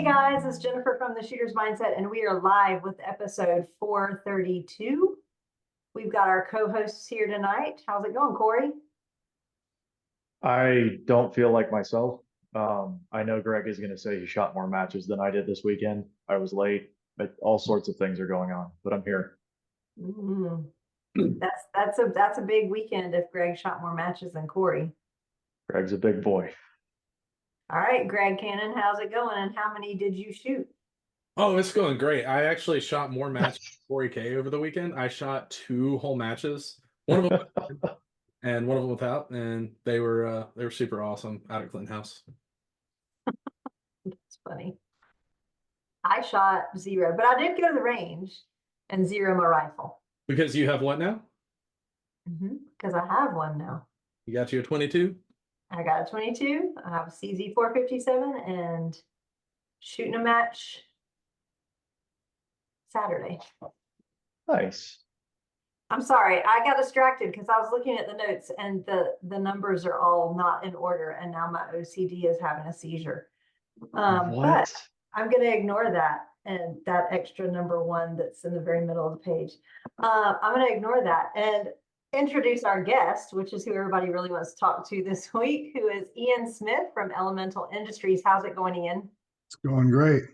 Hey guys, it's Jennifer from the Shooter's Mindset, and we are live with episode 432. We've got our co-hosts here tonight. How's it going, Corey? I don't feel like myself. I know Greg is going to say he shot more matches than I did this weekend. I was late, but all sorts of things are going on, but I'm here. Mm, that's a big weekend if Greg shot more matches than Corey. Greg's a big boy. All right, Greg Cannon, how's it going? And how many did you shoot? Oh, it's going great. I actually shot more matches than 40K over the weekend. I shot two whole matches, one of them and one of them without, and they were super awesome out at Clinton House. It's funny. I shot zero, but I did go to the range and zero my rifle. Because you have what now? Because I have one now. You got you a 22? I got a 22. I have a CZ 457 and shooting a match Saturday. Nice. I'm sorry, I got distracted because I was looking at the notes and the numbers are all not in order, and now my OCD is having a seizure. But I'm going to ignore that and that extra number one that's in the very middle of the page. I'm going to ignore that and introduce our guest, which is who everybody really wants to talk to this week, who is Ian Smith from Elemental Industries. How's it going, Ian? It's going great.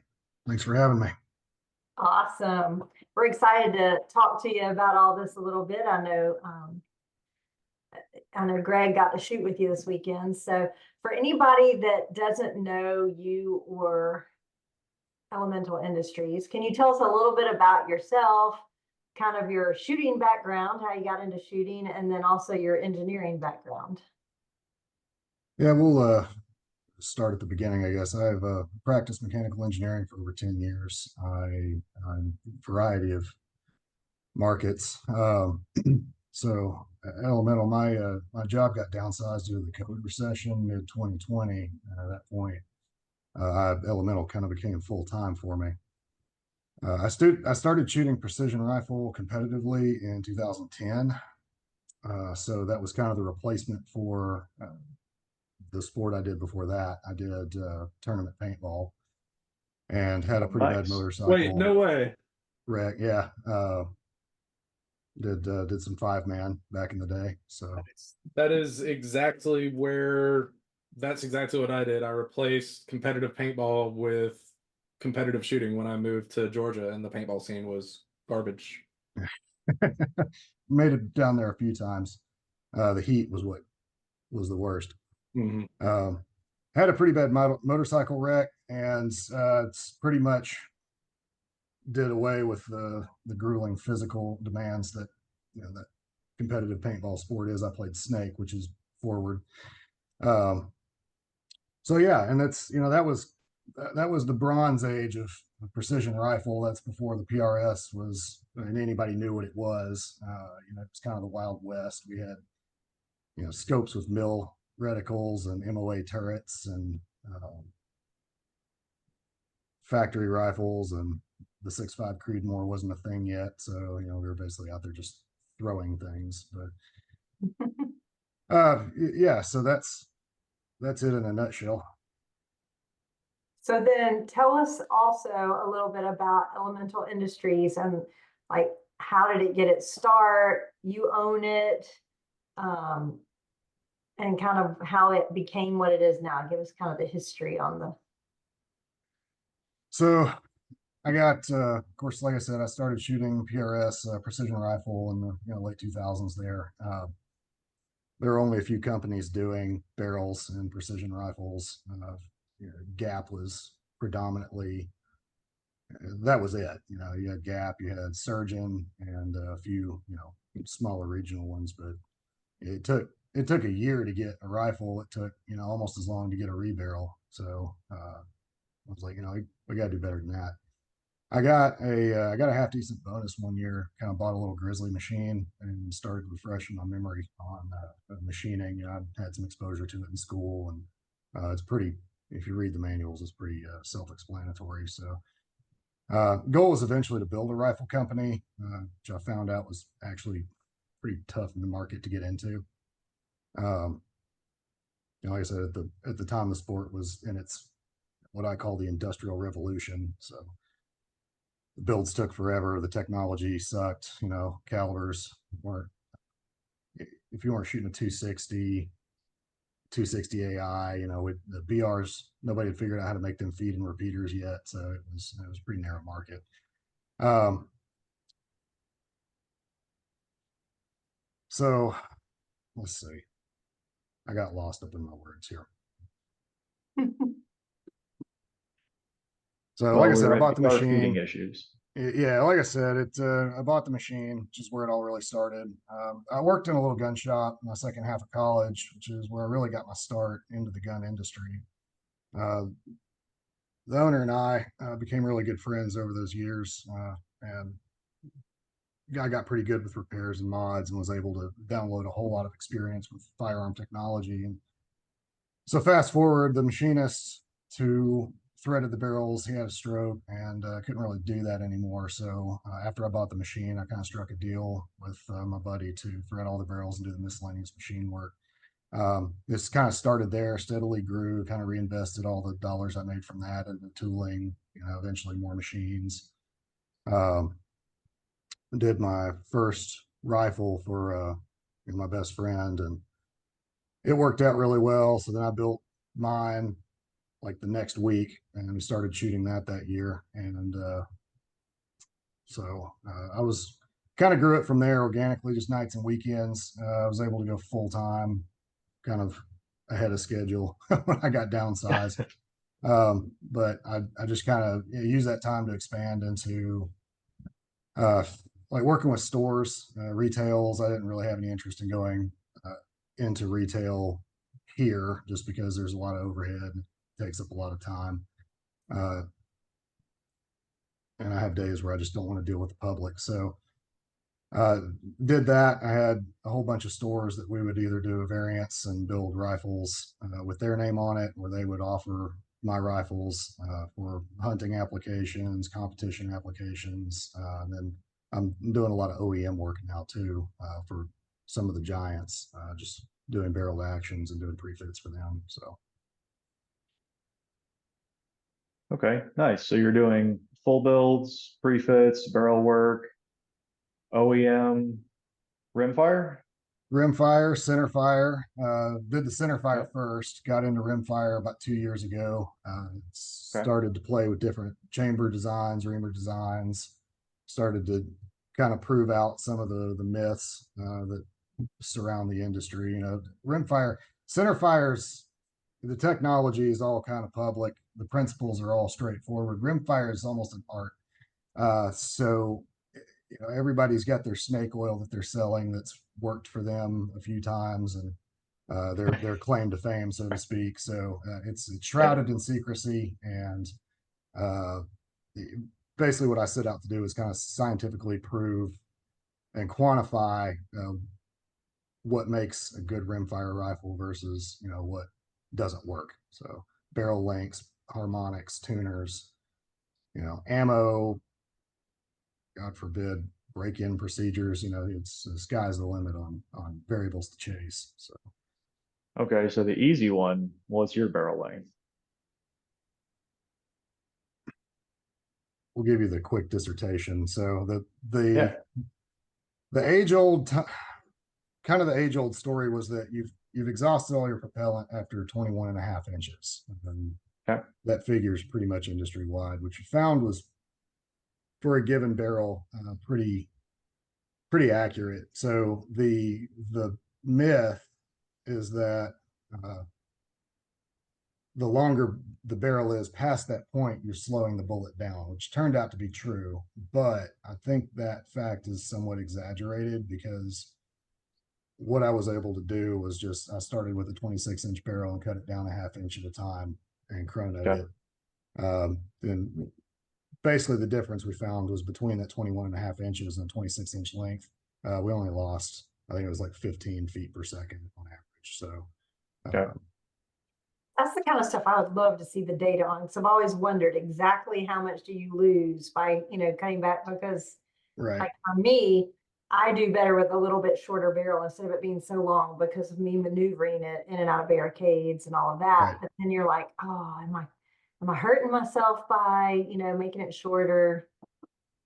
Thanks for having me. Awesome. We're excited to talk to you about all this a little bit. I know Greg got to shoot with you this weekend. So for anybody that doesn't know you or Elemental Industries, can you tell us a little bit about yourself, kind of your shooting background, how you got into shooting, and then also your engineering background? Yeah, we'll start at the beginning, I guess. I've practiced mechanical engineering for over 10 years. I'm a variety of markets. So Elemental, my job got downsized due to the COVID recession mid 2020. At that point, Elemental kind of became full time for me. I started shooting precision rifle competitively in 2010. So that was kind of the replacement for the sport I did before that. I did tournament paintball and had a pretty bad motorcycle. Wait, no way. Wreck. Yeah. Did some 5-man back in the day. So That's exactly what I did. I replaced competitive paintball with competitive shooting when I moved to Georgia, and the paintball scene was garbage. made it down there a few times. The heat was what was the worst. Had a pretty bad motorcycle wreck, and it's pretty much did away with the grueling physical demands that that competitive paintball sport is. I played snake, which is forward. So yeah, and that's that was the Bronze Age of precision rifle. That's before the PRS was, and anybody knew what it was. It's kind of the Wild West. We had scopes with mill reticles and MOA turrets and factory rifles, and the 6.5 Creedmoor wasn't a thing yet. So we were basically out there just throwing things. But yeah, so that's it in a nutshell. So then tell us also a little bit about Elemental Industries and like how did it get its start? You own it, and kind of how it became what it is now. Give us kind of the history on the. So I got, of course, like I said, I started shooting PRS precision rifle in the late 2000s there. There were only a few companies doing barrels and precision rifles. Gap was predominantly, that was it. You had Gap, you had Surgeon, and a few, smaller regional ones. But it took a year to get a rifle. It took, almost as long to get a rebarrel. So I was like, we got to do better than that. I got a half decent bonus one year. Kind of bought a little Grizzly machine and started refreshing my memory on machining. I had some exposure to it in school, and it's pretty. If you read the manuals, it's pretty self-explanatory. So, goal was eventually to build a rifle company, which I found out was actually pretty tough in the market to get into. Like I said, at the time the sport was in its what I call the industrial revolution. So the builds took forever. The technology sucked, you know, calibers weren't, if you weren't shooting a 260 AI, you know, with the BRs, nobody had figured out how to make them feed and repeaters yet. So it was a pretty narrow market. So let's see. I got lost up in my words here. So Well, like I we said, were I at bought the BR feeding machine. issues. Yeah, like I said, I bought the machine, which is where it all really started. I worked in a little gun shop my second half of college, which is where I really got my start into the gun industry. The owner and I became really good friends over those years, and I got pretty good with repairs and mods and was able to download a whole lot of experience with firearm technology. And so fast forward, the machinist who threaded the barrels, he had a stroke and couldn't really do that anymore. So after I bought the machine, I kind of struck a deal with my buddy to thread all the barrels and do the miscellaneous machine work. This kind of started there, steadily grew, kind of reinvested all the dollars I made from that into tooling, you know, eventually more machines. Did my first rifle for my best friend, and it worked out really well. So then I built mine like the next week and we started shooting that year. And so I was kind of grew it from there organically, just nights and weekends. I was able to go full time, kind of ahead of schedule when I got downsized. But I just kind of used that time to expand into like working with stores, retails. I didn't really have any interest in going into retail here just because there's a lot of overhead, takes up a lot of time. And I have days where I just don't want to deal with the public. So did that. I had a whole bunch of stores that we would either do a variance and build rifles with their name on it, or they would offer my rifles for hunting applications, competition applications. And then I'm doing a lot of OEM work now too for some of the giants, just doing barreled actions and doing prefits for them. So. Okay, nice. So you're doing full builds, prefits, barrel work, OEM, rimfire? Rimfire, centerfire, did the centerfire first, got into rimfire about 2 years ago. Started to play with different chamber designs, reamer designs, started to kind of prove out some of the myths that surround the industry. You know, rimfire, centerfires, the technology is all kind of public. The principles are all straightforward. Rimfire is almost an art. So you know, everybody's got their snake oil that they're selling that's worked for them a few times, and their claim to fame, so to speak. So it's shrouded in secrecy, and basically what I set out to do is kind of scientifically prove and quantify what makes a good rimfire rifle versus, you know, what doesn't work. So barrel lengths, harmonics, tuners, you know, ammo, God forbid, break-in procedures. You know, it's the sky's the limit on variables to chase. So Okay, so the easy one, what's your barrel length? we'll give you the quick dissertation. So the age-old kind of the age-old story was that you've exhausted all your propellant after 21.5 inches. And that figure is pretty much industry-wide. What you found was for a given barrel, pretty accurate. So the myth is that the longer the barrel is past that point, you're slowing the bullet down, which turned out to be true. But I think that fact is somewhat exaggerated because what I was able to do was just, I started with a 26-inch barrel and cut it down a half inch at a time and chronoed it. Then basically the difference we found was between that 21.5 inches and 26-inch length. We only lost, I think it was like 15 feet per second on average. So that's the kind of stuff I would love to see the data on. Because I've always wondered exactly how much do you lose by, you know, cutting back, because like for me, I do better with a little bit shorter barrel instead of it being so long because of me maneuvering it in and out of barricades and all of that. But then you're like, oh, Am I hurting myself by, making it shorter?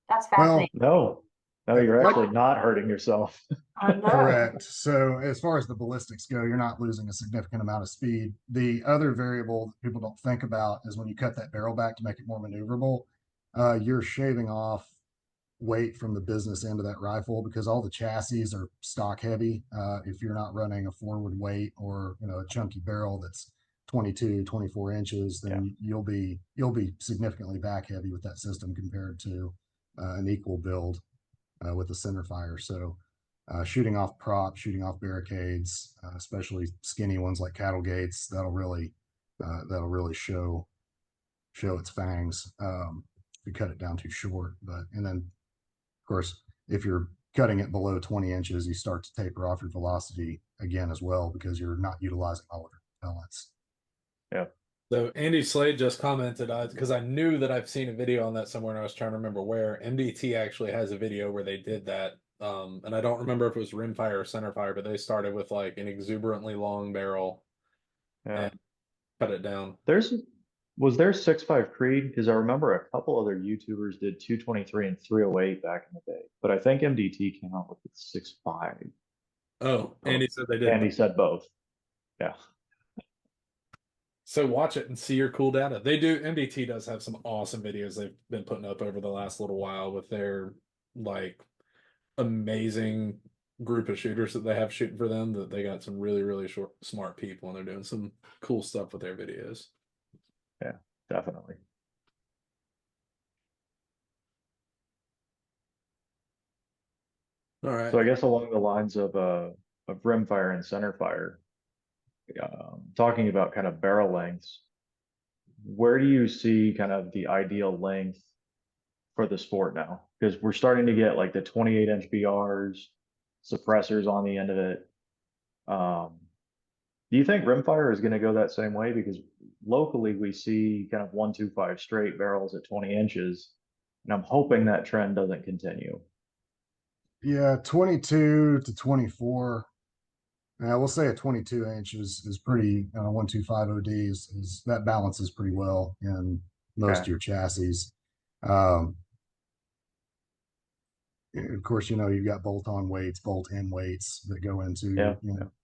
That's Well, fascinating. No, you're Like- actually not hurting yourself. I know. Correct. So as far as the ballistics go, you're not losing a significant amount of speed. The other variable that people don't think about is when you cut that barrel back to make it more maneuverable, you're shaving off weight from the business end of that rifle because all the chassis are stock heavy. If you're not running a forward weight or, a chunky barrel that's 22, 24 inches, then you'll be significantly back heavy with that system compared to an equal build with the center fire. So shooting off props, shooting off barricades, especially skinny ones like cattle gates, that'll really show its fangs. If you cut it down too short, and then of course, if you're cutting it below 20 inches, you start to taper off your velocity again as well because you're not utilizing all of your pellets. Yeah. So Andy Slade just commented because I knew that I've seen a video on that somewhere and I was trying to remember where. MDT actually has a video where they did that. And I don't remember if it was rimfire or centerfire, but they started with like an exuberantly long barrel Yeah. and cut it down. Was there 6.5 Creed? Because I remember a couple other YouTubers did 223 and 308 back in the day. But I think MDT came out with 6.5. Oh, Andy said they did. And he said both. Yeah. So watch it and see your cool data. MDT does have some awesome videos they've been putting up over the last little while with their like amazing group of shooters that they have shooting for them, that they got some really, really smart people and they're doing some cool stuff with their videos. Yeah, definitely. All right. So I guess along the lines of rimfire and centerfire, talking about kind of barrel lengths, where do you see kind of the ideal length for the sport now? Because we're starting to get like the 28-inch BRs, suppressors on the end of it. Do you think rimfire is going to go that same way? Because locally we see kind of 125 straight barrels at 20 inches, and I'm hoping that trend doesn't continue. Yeah, 22 to 24. We'll say a 22 inch is pretty, 125 OD is that balances pretty well in most of your chassis. Of course, you've got bolt-on weights, bolt-in weights that go into,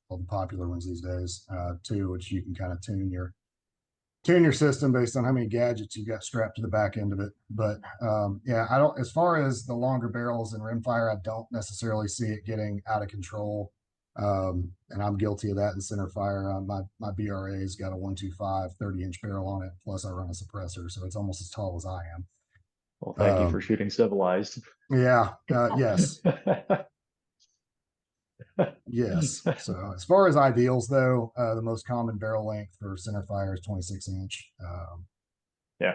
all the popular ones these days, too, which you can kind of tune your system based on how many gadgets you've got strapped to the back end of it. But I don't, as far as the longer barrels and rimfire, I don't necessarily see it getting out of control. And I'm guilty of that in center fire. My BRA's got a 125 30-inch barrel on it, plus I run a suppressor, so it's almost as tall as I am. Well, thank you for shooting civilized. Yeah, yes. Yes. So as far as ideals though, the most common barrel length for center fire is 26 inch. Yeah,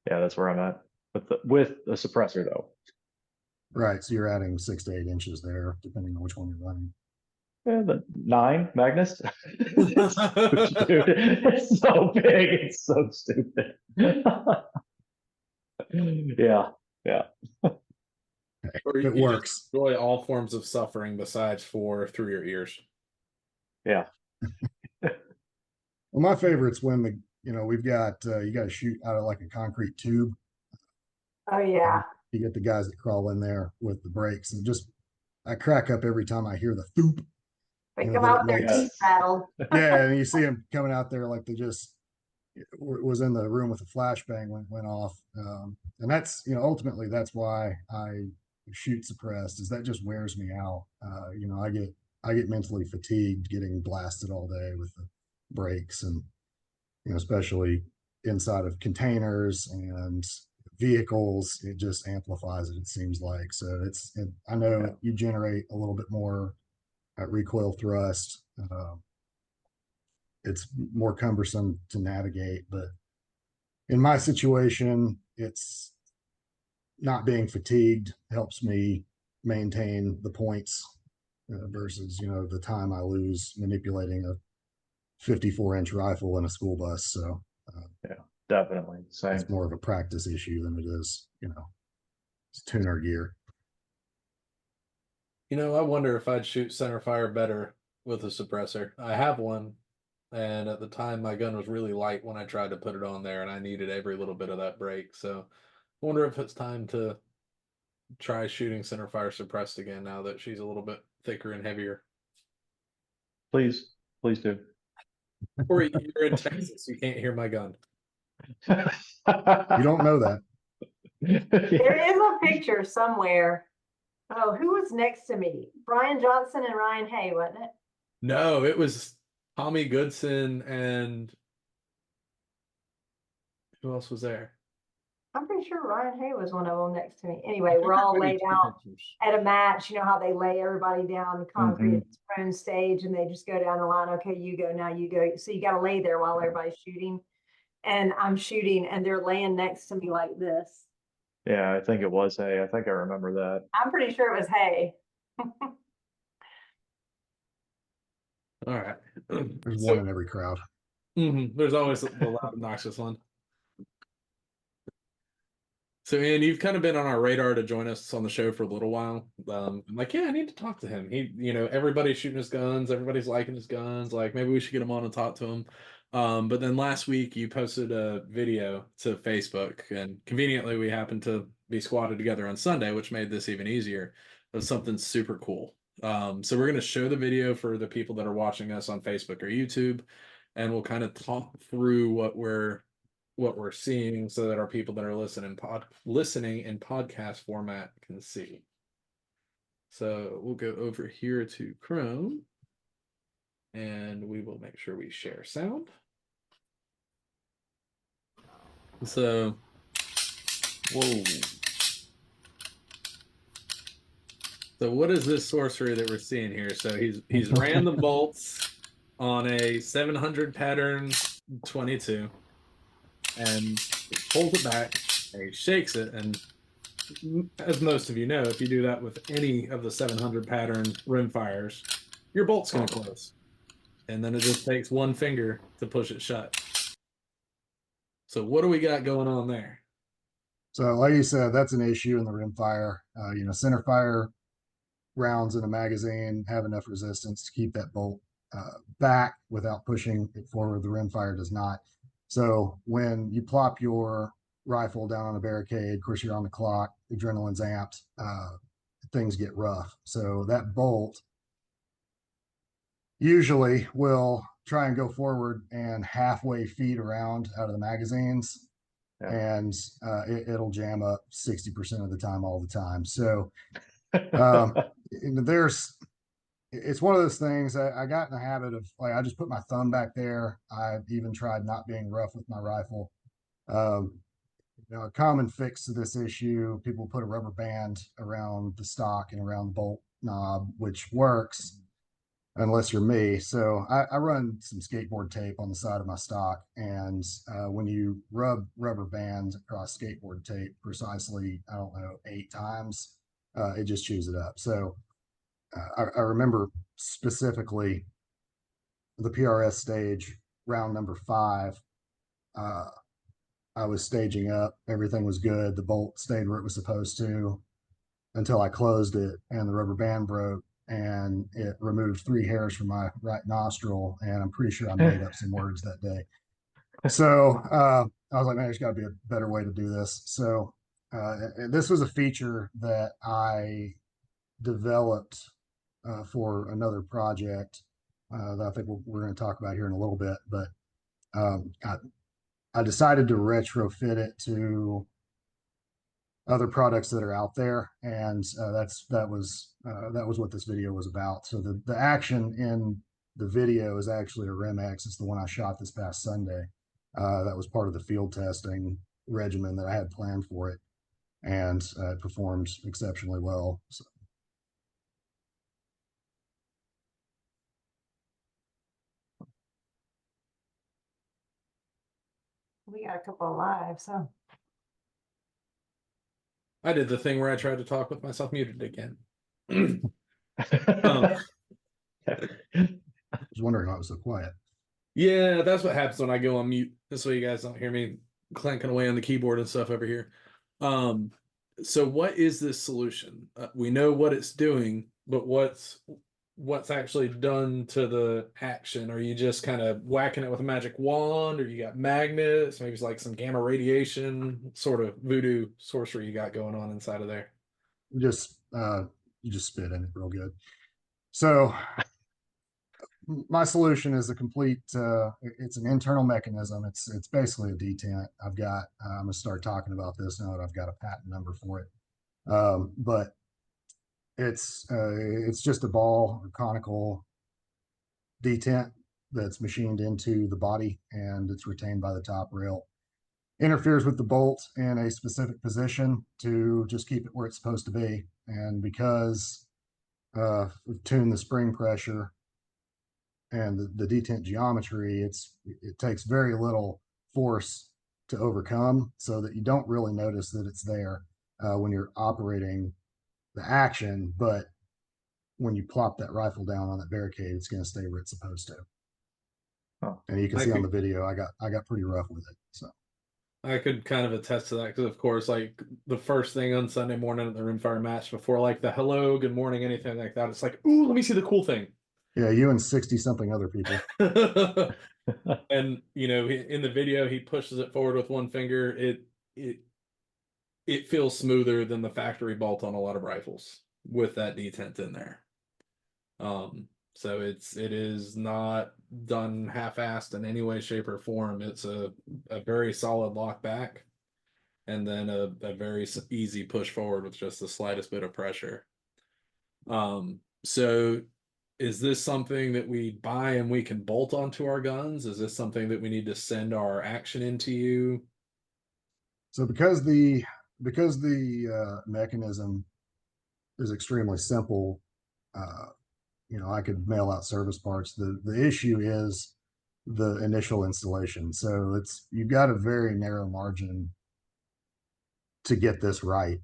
that's where I'm at. With a suppressor though. Right. So you're adding 6 to 8 inches there, depending on which one you're running. Yeah, the 9 Magnus. It's huge, dude. It's so big. It's so stupid. Yeah. Or It you works. just enjoy all forms of suffering besides through your ears. Yeah. Well, my favorite's when we've got you got to shoot out of like a concrete tube. Oh yeah. You get the guys that crawl in there with the brakes, and I crack up every time I hear the thoop. They You come know, out with their makes- teeth rattled. Yeah, and you see them coming out there like they just was in the room with a flashbang went off. And that's ultimately that's why I shoot suppressed, is that just wears me out. I get mentally fatigued getting blasted all day with the brakes, and especially inside of containers and vehicles, it just amplifies it seems like. So I know you generate a little bit more recoil thrust. It's more cumbersome to navigate, but in my situation, it's not being fatigued helps me maintain the points versus the time I lose manipulating a 54-inch rifle in a school bus. So Definitely. Same. it's more of a practice issue than it is it's tuner gear. I wonder if I'd shoot center fire better with a suppressor. I have one. And at the time, my gun was really light when I tried to put it on there, and I needed every little bit of that break. So I wonder if it's time to try shooting centerfire suppressed again now that she's a little bit thicker and heavier. Please do. Or you're in Texas, you can't hear my gun. You don't know that. There is a picture somewhere. Oh, who was next to me? Brian Johnson and Ryan Hay, wasn't it? No, it was Tommy Goodson and who else was there? I'm pretty sure Ryan Hay was one of them next to me. Anyway, we're all laid out at a match. You know how they lay everybody down the concrete prone stage and they just go down the line. Okay, you go, now you go. So you got to lay there while everybody's shooting. And I'm shooting and they're laying next to me like this. Yeah, I think it was Hay. I think I remember that. I'm pretty sure it was Hay. All right. There's So- one in every crowd. There's always the loud, obnoxious one. So, Ian, you've kind of been on our radar to join us on the show for a little while. I'm like, yeah, I need to talk to him. Everybody's shooting his guns, everybody's liking his guns. Like, maybe we should get him on and talk to him. But then last week you posted a video to Facebook, and conveniently we happened to be squatted together on Sunday, which made this even easier. It was something super cool. So we're going to show the video for the people that are watching us on Facebook or YouTube, and we'll kind of talk through what we're seeing so that our people that are listening in podcast format can see. So we'll go over here to Chrome and we will make sure we share sound. So, whoa. So what is this sorcery that we're seeing here? So he's ran the bolts on a 700 pattern 22 and pulls it back and he shakes it. And as most of you know, if you do that with any of the 700 pattern rimfires, your bolt's going to close. And then it just takes one finger to push it shut. So what do we got going on there? So like you said, that's an issue in the rimfire. Center fire rounds in a magazine have enough resistance to keep that bolt back without pushing it forward. The rimfire does not. So when you plop your rifle down on a barricade, of course you're on the clock, adrenaline's amped, things get rough. So that bolt usually will try and go forward and halfway feed around out of the magazines. Yeah. And it'll jam up 60% of the time, all the time. So it's one of those things that I got in the habit of, like, I just put my thumb back there. I even tried not being rough with my rifle. A common fix to this issue, people put a rubber band around the stock and around the bolt knob, which works unless you're me. So I run some skateboard tape on the side of my stock. And when you rub rubber bands across skateboard tape precisely, 8 times, it just chews it up. So I remember specifically the PRS stage, round number 5. I was staging up. Everything was good. The bolt stayed where it was supposed to until I closed it and the rubber band broke and it removed 3 hairs from my right nostril. And I'm pretty sure I made up some words that day. So I was like, man, there's got to be a better way to do this. So this was a feature that I developed for another project that I think we're going to talk about here in a little bit. But I decided to retrofit it to other products that are out there, and that was what this video was about. So the action in the video is actually a RimX. It's the one I shot this past Sunday. That was part of the field testing regimen that I had planned for it, and it performed exceptionally well. So. We got a couple of lives, huh? I did the thing where I tried to talk with myself muted again. I was wondering why it was so quiet. Yeah, that's what happens when I go on mute. This way you guys don't hear me clanking away on the keyboard and stuff over here. So what is this solution? We know what it's doing, but what's actually done to the action? Are you just kind of whacking it with a magic wand, or you got magnets? Maybe it's like some gamma radiation sort of voodoo sorcery you got going on inside of there. Just you just spit in it real good. So my solution is a complete it's an internal mechanism. It's basically a detent. I've got I'm gonna start talking about this now that I've got a patent number for it. But it's just a ball or conical detent that's machined into the body, and it's retained by the top rail. Interferes with the bolt in a specific position to just keep it where it's supposed to be. And because we've tuned the spring pressure and the detent geometry, it takes very little force to overcome, so that you don't really notice that it's there when you're operating the action. But when you plop that rifle down on that barricade, it's going to stay where it's supposed to. Oh. And you can see on the video, I got pretty rough with it. So I could kind of attest to that because, of course, like the first thing on Sunday morning at the rimfire match before like the hello, good morning, anything like that, it's like, ooh, let me see the cool thing. yeah, you and 60 something other people. And you know, in the video, he pushes it forward with one finger. It feels smoother than the factory bolt on a lot of rifles with that detent in there. So it is not done half-assed in any way, shape, or form. It's a very solid lock back, and then a very easy push forward with just the slightest bit of pressure. So is this something that we buy and we can bolt onto our guns? Is this something that we need to send our action into you? So because the mechanism is extremely simple, I could mail out service parts. The issue is the initial installation. So you've got a very narrow margin to get this right,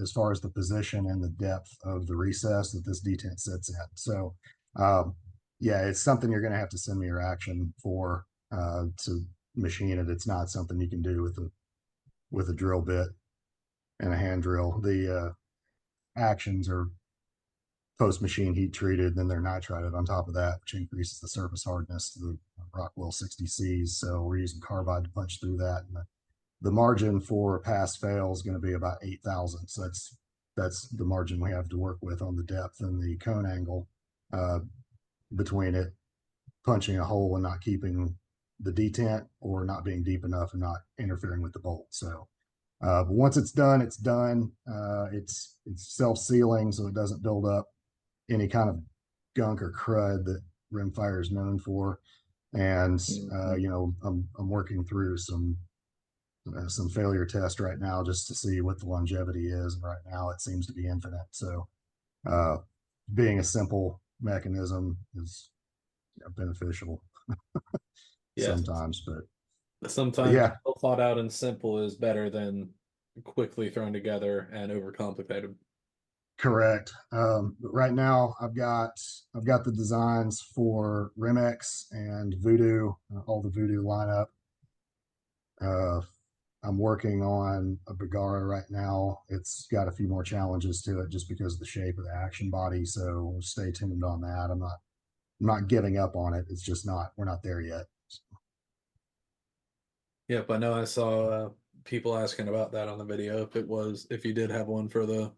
as far as the position and the depth of the recess that this detent sits in. So yeah, it's something you're going to have to send me your action for to machine it. It's not something you can do with a drill bit and a hand drill. The actions are post machine heat treated, then they're nitrided on top of that, which increases the surface hardness to the Rockwell 60Cs. So we're using carbide to punch through that. And the margin for pass fail is going to be about 8,000. So that's the margin we have to work with on the depth and the cone angle between it punching a hole and not keeping the detent, or not being deep enough and not interfering with the bolt. So but once it's done, it's done. It's self-sealing, so it doesn't build up any kind of gunk or crud that rimfire is known for. And I'm working through some failure tests right now just to see what the longevity is. And right now it seems to be infinite. So being a simple mechanism is beneficial sometimes, but sometimes yeah, well thought out and simple is better than quickly thrown together and overcomplicated. correct. But right now I've got the designs for Rimex and Voodoo, all the Voodoo lineup. I'm working on a Bergara right now. It's got a few more challenges to it just because of the shape of the action body. So stay tuned on that. I'm not giving up on it. It's just we're not there yet. Yep, I know I saw people asking about that on the video. If you did have one for the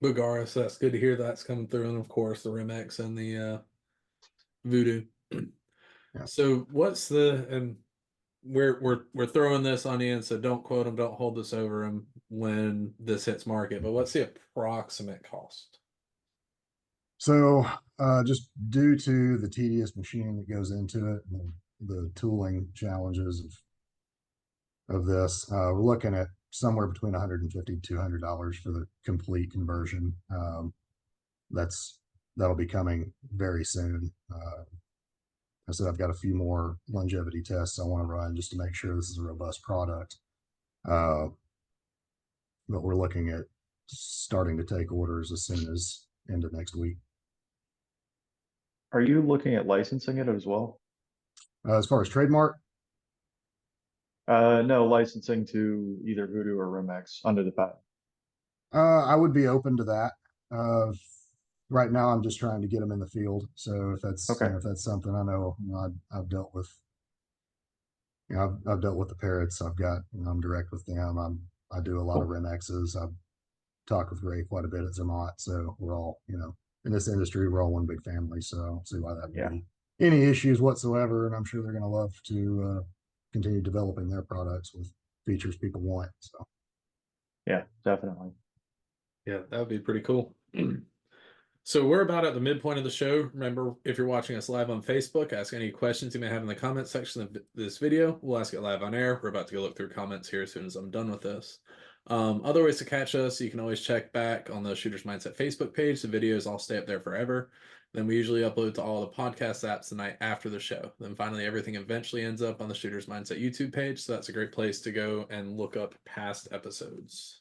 Bergara, so that's good to hear that's coming through. And of course the Rimex and the Voodoo. Yeah. So and we're throwing this on you, so don't quote them, don't hold this over them when this hits market, but what's the approximate cost? So just due to the tedious machining that goes into it and the tooling challenges of this, we're looking at somewhere between $150 to $200 for the complete conversion. That'll be coming very soon. I said I've got a few more longevity tests I want to run just to make sure this is a robust product. But we're looking at starting to take orders as soon as into next week. Are you looking at licensing it as well? As far as trademark, No, licensing to either Voodoo or Rimex under the patent. I would be open to that. right now I'm just trying to get them in the field. So if that's, Okay. if that's something I know, I've dealt with, I've dealt with the Parrots. I've got, I'm direct with them. I do a lot of Cool. Remexes. I've talked with Ray quite a bit at Zermatt. So we're all, in this industry, we're all one big family. So I don't see why that would Yeah. be any issues whatsoever. And I'm sure they're going to love to continue developing their products with features people want. So Yeah, definitely. Yeah, that would be pretty cool. So we're about at the midpoint of the show. Remember, if you're watching us live on Facebook, ask any questions you may have in the comment section of this video. We'll ask it live on air. We're about to go look through comments here as soon as I'm done with this. Other ways to catch us, you can always check back on the Shooters Mindset Facebook page. The videos all stay up there forever. Then we usually upload to all the podcast apps the night after the show. Then finally, everything eventually ends up on the Shooters Mindset YouTube page. So that's a great place to go and look up past episodes.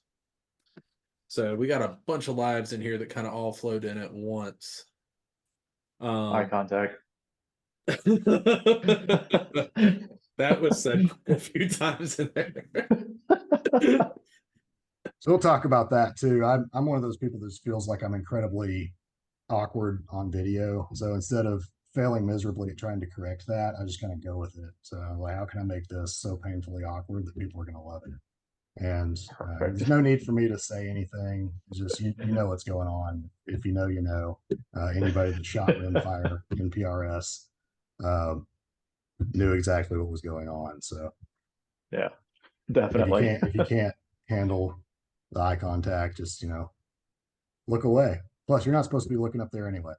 So we got a bunch of lives in here that kind of all flowed in at once. Eye contact. That was said a few times in there. So we'll talk about that too. I'm one of those people that just feels like I'm incredibly awkward on video. So instead of failing miserably at trying to correct that, I just kind of go with it. So like, how can I make this so painfully awkward that people are going to love it? And Perfect. there's no need for me to say anything. It's just, you know what's going on. If you know, you know. Anybody that shot rimfire in PRS knew exactly what was going on. So Yeah, if definitely. you can't handle the eye contact, just look away. Plus, you're not supposed to be looking up there anyway.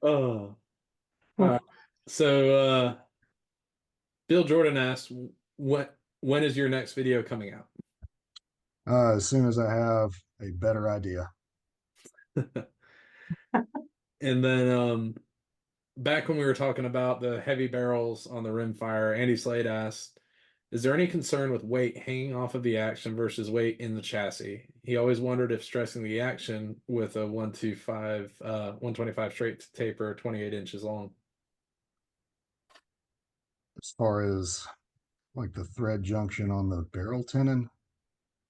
Oh. So Bill Jordan asked, when is your next video coming out? As soon as I have a better idea. And then back when we were talking about the heavy barrels on the rimfire, Andy Slade asked, is there any concern with weight hanging off of the action versus weight in the chassis? He always wondered if stressing the action with a 125 straight taper 28 inches long. As far as like the thread junction on the barrel tenon.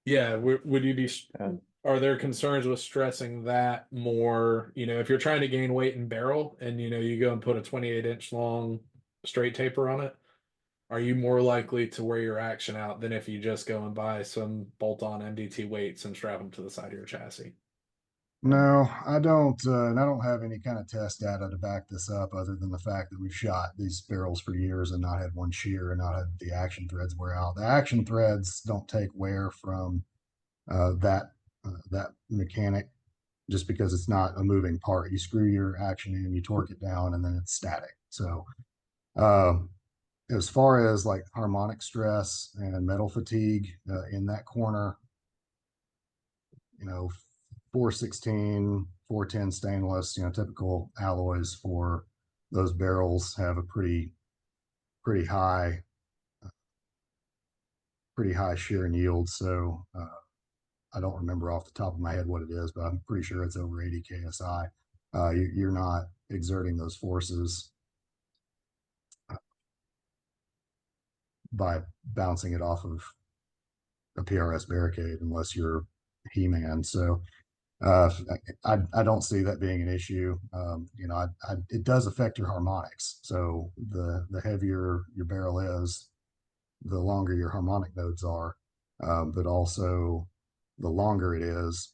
Yeah, would you be? Yeah. Are there concerns with stressing that more? If you're trying to gain weight in barrel, and you go and put a 28-inch long straight taper on it, are you more likely to wear your action out than if you just go and buy some bolt-on MDT weights and strap them to the side of your chassis? No, I don't, and I don't have any kind of test data to back this up other than the fact that we've shot these barrels for years and not had one shear and not had the action threads wear out. The action threads don't take wear from that mechanic just because it's not a moving part. You screw your action in, you torque it down, and then it's static. So as far as like harmonic stress and metal fatigue in that corner, 416, 410 stainless, typical alloys for those barrels have a pretty high shear and yield. So I don't remember off the top of my head what it is, but I'm pretty sure it's over 80 KSI. You're not exerting those forces by bouncing it off of a PRS barricade unless you're He-Man. So I don't see that being an issue. It does affect your harmonics. So the heavier your barrel is, the longer your harmonic nodes are, but also the longer it is,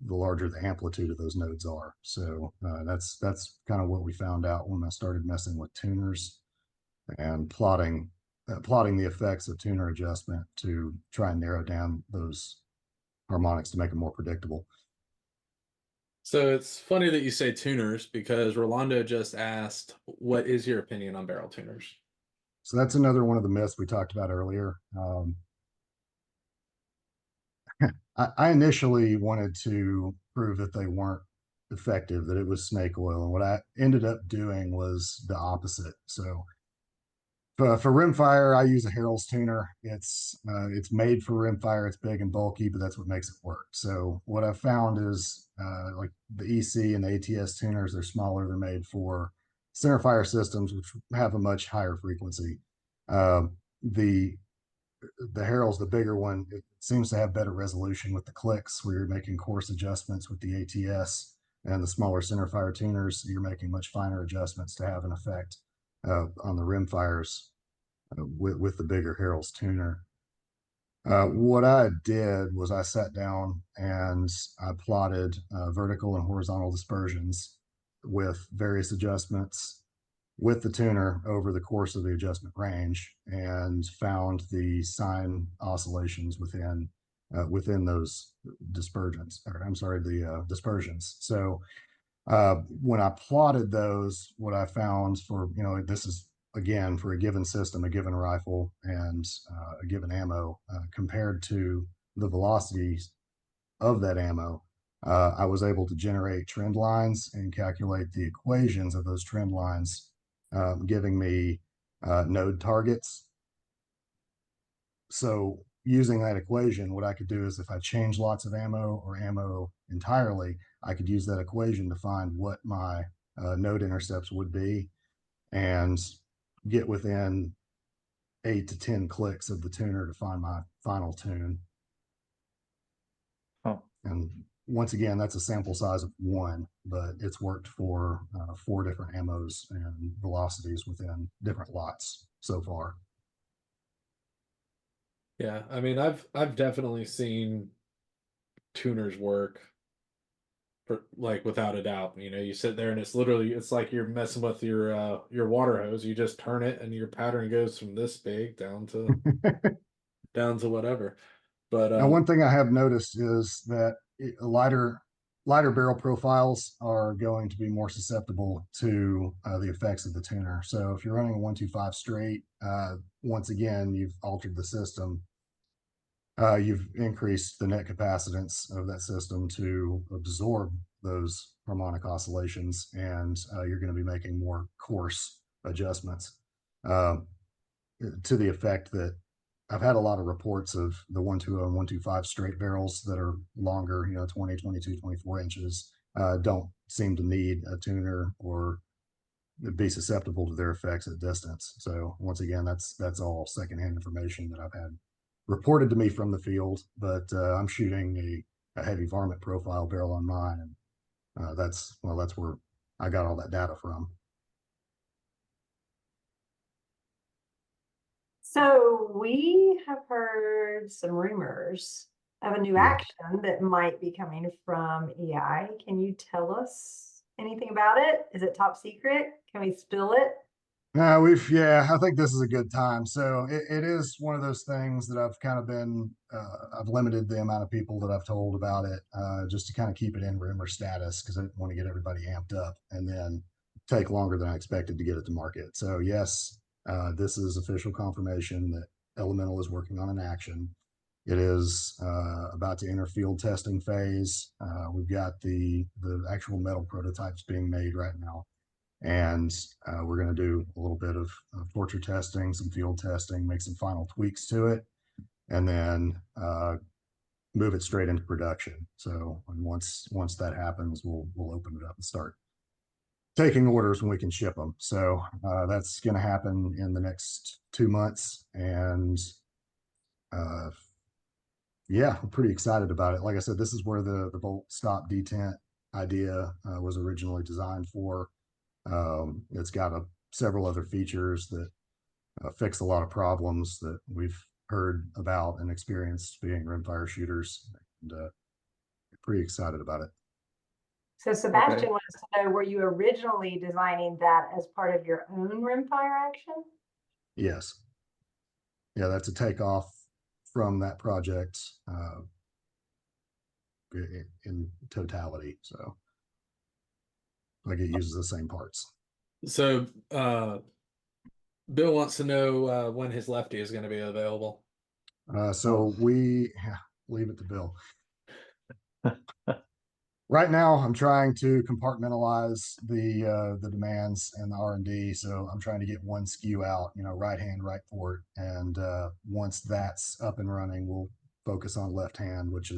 the larger the amplitude of those nodes are. So that's kind of what we found out when I started messing with tuners and plotting the effects of tuner adjustment to try and narrow down those harmonics to make them more predictable. So it's funny that you say tuners because Rolando just asked, what is your opinion on barrel tuners? So that's another one of the myths we talked about earlier. I initially wanted to prove that they weren't effective, that it was snake oil. And what I ended up doing was the opposite. So for rimfire, I use a Harrell's tuner. It's made for rimfire. It's big and bulky, but that's what makes it work. So what I've found is like the EC and the ATS tuners, they're smaller. They're made for centerfire systems, which have a much higher frequency. The the Harrell's the bigger one. It seems to have better resolution with the clicks where you're making coarse adjustments with the ATS, and the smaller centerfire tuners, you're making much finer adjustments to have an effect on the rimfires with the bigger Harrell's tuner. What I did was I sat down and I plotted vertical and horizontal dispersions with various adjustments with the tuner over the course of the adjustment range, and found the sine oscillations within those dispersions, or I'm sorry, the dispersions. So when I plotted those, what I found for, this is again for a given system, a given rifle, and a given ammo, compared to the velocities of that ammo, I was able to generate trend lines and calculate the equations of those trend lines, giving me node targets. So using that equation, what I could do is if I change lots of ammo or ammo entirely, I could use that equation to find what my node intercepts would be and get within 8 to 10 clicks of the tuner to find my final tune. Oh. And once again, that's a sample size of 1, but it's worked for 4 different ammos and velocities within different lots so far. Yeah, I mean, I've definitely seen tuners work for, like, without a doubt. You sit there and it's like you're messing with your water hose. You just turn it and your pattern goes from this big down to whatever. But Now, one thing I have noticed is that lighter barrel profiles are going to be more susceptible to the effects of the tuner. So if you're running a 125 straight, once again, you've altered the system. You've increased the net capacitance of that system to absorb those harmonic oscillations, and you're going to be making more coarse adjustments to the effect that I've had a lot of reports of the 120 and 125 straight barrels that are longer, 20, 22, 24 inches, don't seem to need a tuner or be susceptible to their effects at distance. So once again, that's all secondhand information that I've had reported to me from the field, but I'm shooting a heavy varmint profile barrel on mine, and that's where I got all that data from. So we have heard some rumors of a new Yeah. action that might be coming from EI. Can you tell us anything about it? Is it top secret? Can we spill it? I think this is a good time. So it is one of those things that I've kind of been, I've limited the amount of people that I've told about it, just to kind of keep it in rumor status, because I didn't want to get everybody amped up and then take longer than I expected to get it to market. So yes, this is official confirmation that Elemental is working on an action. It is about to enter field testing phase. We've got the actual metal prototypes being made right now. And we're going to do a little bit of torture testing, some field testing, make some final tweaks to it, and then move it straight into production. So once that happens, we'll open it up and start taking orders when we can ship them. So that's going to happen in the next 2 months, and yeah, I'm pretty excited about it. Like I said, this is where the bolt stop detent idea was originally designed for. It's got several other features that fix a lot of problems that we've heard about and experienced being rimfire shooters, and pretty excited about it. So Sebastian wants to know, were you originally designing that as part of your own rimfire action? Yes. Yeah, that's a takeoff from that project in totality. So like it uses the same parts. So Bill wants to know when his lefty is going to be available. So we leave it to Bill. Right now, I'm trying to compartmentalize the demands and the R&D. So I'm trying to get one SKU out, right hand, right port. And once that's up and running, we'll focus on left hand, which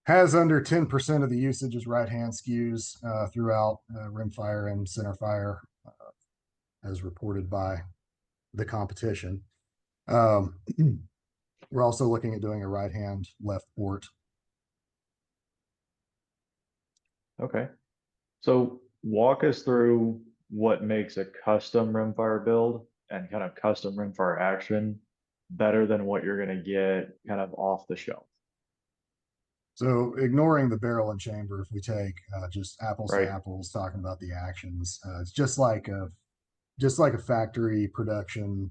has under 10% of the usage as right hand SKUs throughout rimfire and centerfire, as reported by the competition. We're also looking at doing a right hand, left port. Okay. So walk us through what makes a custom rimfire build and kind of custom rimfire action better than what you're going to get kind of off the shelf, So ignoring the barrel and chamber, if we take just apples to right? apples, talking about the actions, it's just like a factory production,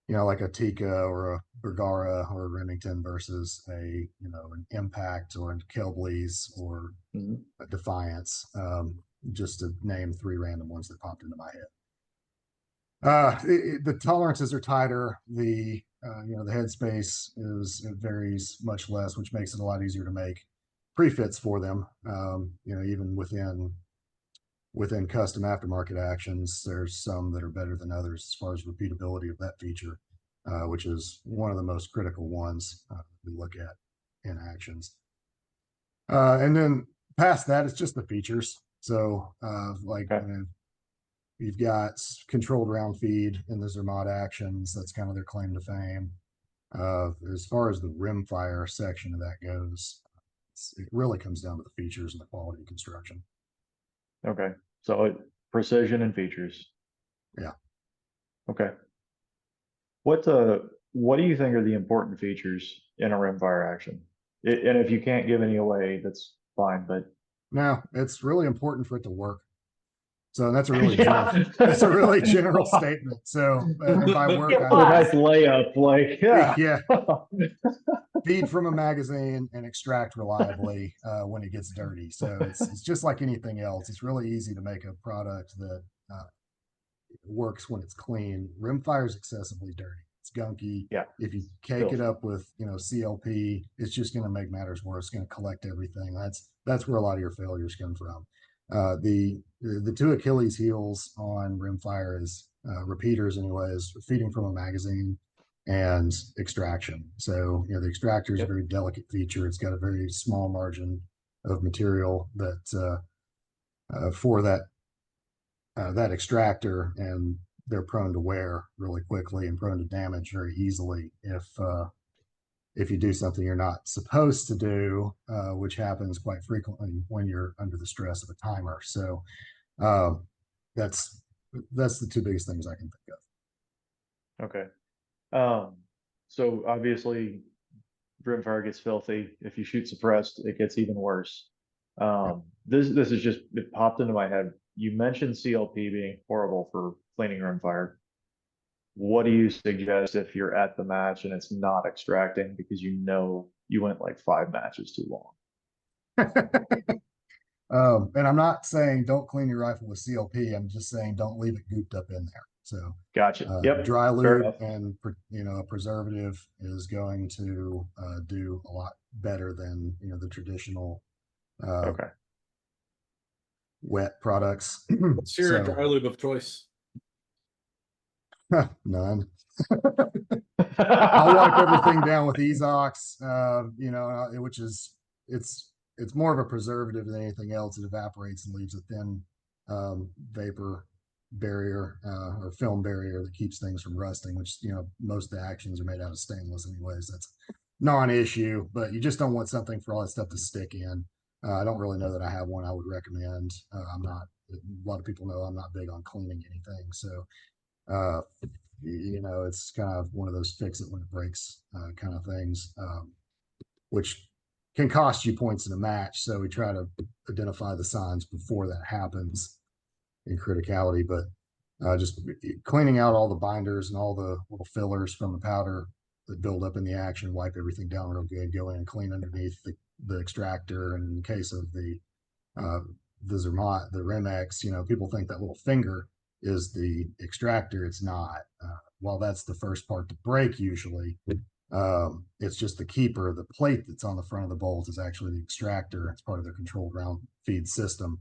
like a Tika or a Bergara or a Remington versus an Impact or a Kelbley's or Mhm. a Defiance, just to name three random ones that popped into my head. The tolerances are tighter. The headspace it varies much less, which makes it a lot easier to make prefits for them. Even within custom aftermarket actions, there's some that are better than others as far as repeatability of that feature, which is one of the most critical ones we look at in actions. And then past that, it's just the features. So Okay. you've got controlled round feed in the Zermatt actions. That's kind of their claim to fame. As far as the rimfire section of that goes, it really comes down to the features and the quality of construction. Okay. So precision and features. Yeah. Okay. What do you think are the important features in a rimfire action? And if you can't give any away, that's fine, but Now, it's really important for it to work. So that's a really yeah. that's a really general statement. So and by work, It It's a nice layup, like, yeah. yeah, feed from a magazine and extract reliably when it gets dirty. So it's just like anything else. It's really easy to make a product that works when it's clean. Rimfire is excessively dirty. It's gunky. Yeah. If you cake it up with CLP, it's just going to make matters worse. It's going to collect everything. That's where a lot of your failures come from. The two Achilles heels on rimfire is repeaters, anyways, feeding from a magazine and extraction. So the extractor is a very delicate feature. It's got a very small margin of material that for that extractor, and they're prone to wear really quickly and prone to damage very easily if you do something you're not supposed to do, which happens quite frequently when you're under the stress of a timer. So that's the two biggest things I can think of. Okay. So obviously rimfire gets filthy. If you shoot suppressed, it gets even worse. This is just, it popped into my head. You mentioned CLP being horrible for cleaning rimfire. What do you suggest if you're at the match and it's not extracting because you went like 5 matches too long? And I'm not saying don't clean your rifle with CLP. I'm just saying don't leave it gooped up in there. So Gotcha. Yep. dry Fair lube enough. and a preservative is going to do a lot better than the traditional Okay. wet products. What's your dry lube of choice? None. I'll wipe everything down with Ezox, which is it's more of a preservative than anything else. It evaporates and leaves a thin vapor barrier or film barrier that keeps things from rusting, which most of the actions are made out of stainless anyways. That's non-issue, but you just don't want something for all that stuff to stick in. I don't really know that I have one I would recommend. I'm not, a lot of people know I'm not big on cleaning anything, so it's kind of one of those fix it when it breaks kind of things, which can cost you points in a match. So we try to identify the signs before that happens in criticality, but just cleaning out all the binders and all the little fillers from the powder that build up in the action, wipe everything down real good, go in and clean underneath the extractor. And in the case of the Zermatt, the Remex, people think that little finger is the extractor. It's not. While that's the first part to break usually, it's just the keeper. The plate that's on the front of the bolt is actually the extractor. It's part of their controlled round feed system,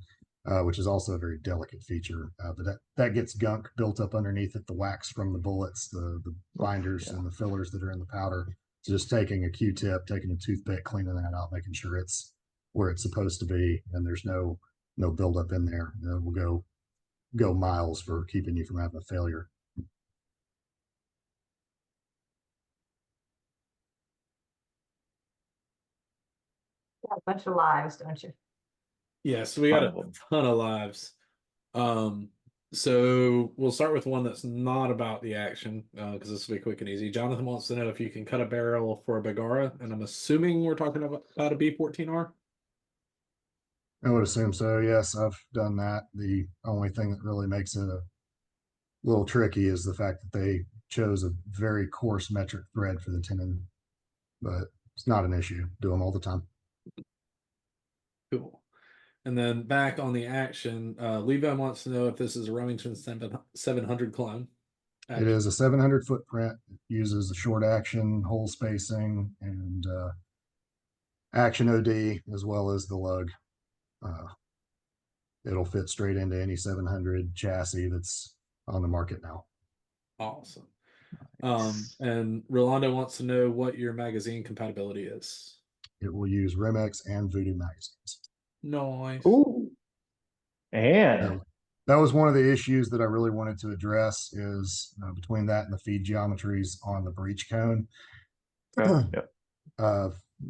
which is also a very delicate feature. But that gets gunk built up underneath it, the wax from the bullets, the binders and the fillers that are in the powder. So just taking a Q-tip, taking a toothpick, cleaning that out, making sure it's where it's supposed to be, and there's no buildup in there. We'll go miles for keeping you from having a failure. Got a bunch of lives, don't you? Yes, we got Ton a of 'em. ton of lives. So we'll start with one that's not about the action, because this will be quick and easy. Jonathan wants to know if you can cut a barrel for a Bagara, and I'm assuming we're talking about a B14R. I would assume so. Yes, I've done that. The only thing that really makes it a little tricky is the fact that they chose a very coarse metric thread for the tenon, but it's not an issue. Do them all the time. Cool. And then back on the action, Levi wants to know if this is a Remington 700 clone. It is a 700 footprint. It uses the short action, hole spacing, and action OD as well as the lug. It'll fit straight into any 700 chassis that's on the market now. Awesome. And Rolando wants to know what your magazine compatibility is. It will use Remex and Voodoo magazines. Nice. Ooh. And That was one of the issues that I really wanted to address is between that and the feed geometries on the breech cone, yep.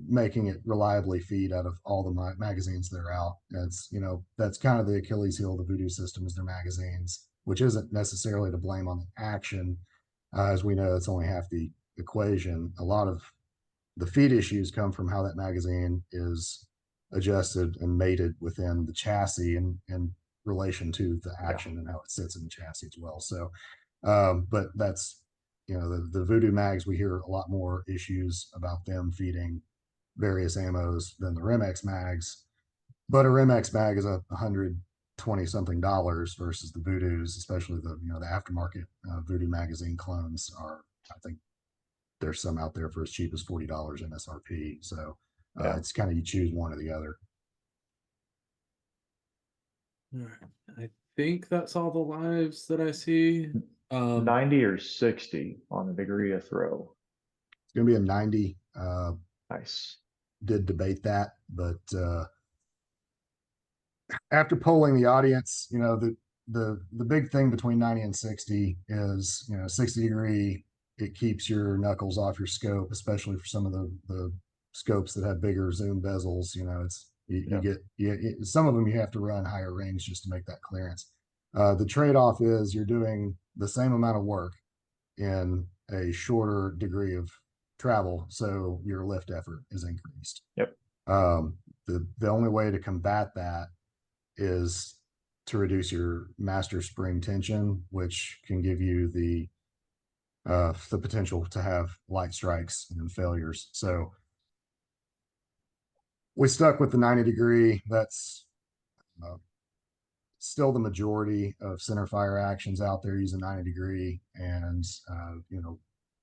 making it reliably feed out of all the magazines that are out. That's, that's kind of the Achilles heel of the Voodoo system is their magazines, which isn't necessarily to blame on the action. As we know, it's only half the equation. A lot of the feed issues come from how that magazine is adjusted and mated within the chassis and relation to the action and how it sits in the chassis as well. So, but that's, the Voodoo mags, we hear a lot more issues about them feeding various ammos than the Remex mags, but a Remex mag is $120 something versus the Voodoos, especially the aftermarket Voodoo magazine clones are, I think there's some out there for as cheap as $40 MSRP. So it's kind of, you choose one or the other. All right. I think that's all the lives that I see. 90 or 60 on the degree of throw. It's going to be a 90. Nice. Did debate that, but after polling the audience, the big thing between 90 and 60 is 60 degree, it keeps your knuckles off your scope, especially for some of the scopes that have bigger zoom bezels. It's you get some of them you have to run higher rings just to make that clearance. The trade-off is you're doing the same amount of work in a shorter degree of travel, so your lift effort is increased. Yep. The only way to combat that is to reduce your master spring tension, which can give you the potential to have light strikes and failures. So we stuck with the 90 degree. That's still the majority of center fire actions out there using 90 degree. And,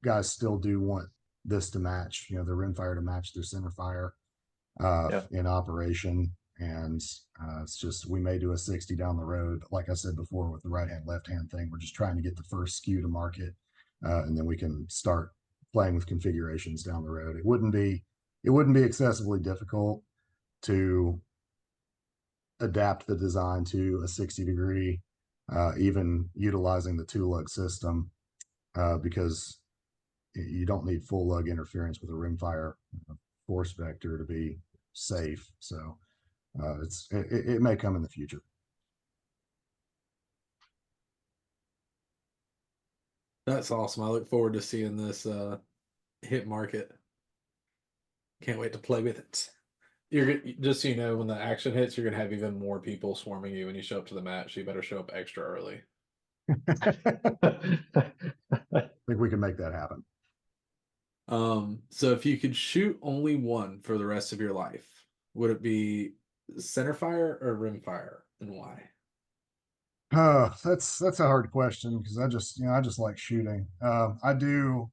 guys still do want this to match, their rimfire to match their center fire in operation. And it's just, we may do a 60 down the road. But like I said before, with the right hand, left hand thing, we're just trying to get the first SKU to market. And then we can start playing with configurations down the road. It wouldn't be excessively difficult to adapt the design to a 60 degree, even utilizing the 2-lug system, because you don't need full lug interference with a rimfire force vector to be safe. So it may come in the future. That's awesome. I look forward to seeing this hit market. Can't wait to play with it. You're just so you know, when the action hits, you're gonna have even more people swarming you when you show up to the match. So you better show up extra early. I think we can make that happen. So if you could shoot only one for the rest of your life, would it be center fire or rim fire, and why? That's a hard question because I just like shooting. I do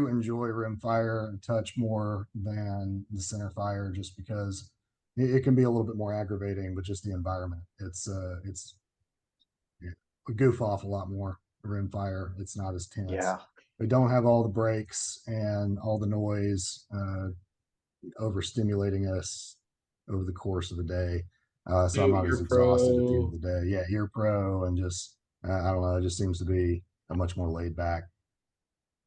enjoy rimfire and touch more than the center fire just because it can be a little bit more aggravating, but just the environment. It's a goof off a lot more rimfire. It's not as tense. Yeah. We don't have all the brakes and all the noise overstimulating us over the course of the day. So I'm not as exhausted at the end of the day. Yeah, ear pro and just I don't know. It just seems to be a much more laid back